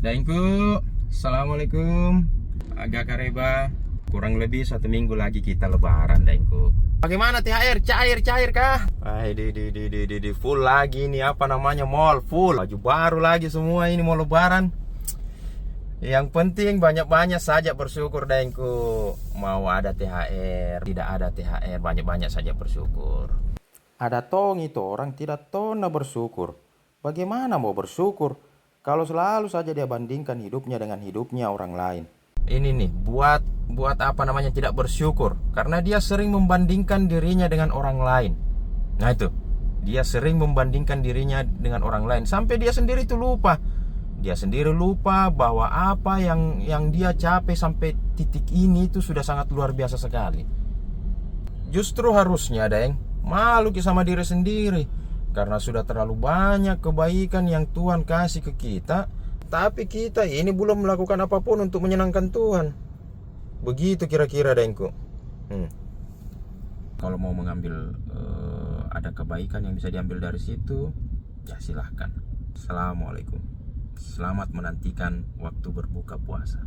Daengku, Assalamualaikum. Agak kareba, kurang lebih 1 minggu lagi kita lebaran, Daengku. Bagaimana THR? Cair kah? Di full lagi ini, apa namanya, mall full. Baju baru lagi semua, ini mau lebaran. Yang penting banyak-banyak saja bersyukur, Daengku. Mau ada THR, tidak ada THR, banyak-banyak saja bersyukur. Ada tong itu orang tidak pernah bersyukur. Bagaimana mau bersyukur kalau selalu saja dia bandingkan hidupnya dengan hidupnya orang lain? Ini nih, buat apa namanya tidak bersyukur, karena dia sering membandingkan dirinya dengan orang lain. Nah itu, dia sering membandingkan dirinya dengan orang lain sampai dia sendiri tuh lupa. Dia sendiri lupa bahwa apa yang dia capai sampai titik ini itu sudah sangat luar biasa sekali. Justru harusnya, Deng, malu sama diri sendiri karena sudah terlalu banyak kebaikan yang Tuhan kasih ke kita, tapi kita ini belum melakukan apapun untuk menyenangkan Tuhan. Begitu kira-kira, Dengku. Kalau mau mengambil ada kebaikan yang bisa diambil dari situ, ya silahkan. Assalamualaikum. Selamat menantikan waktu berbuka puasa.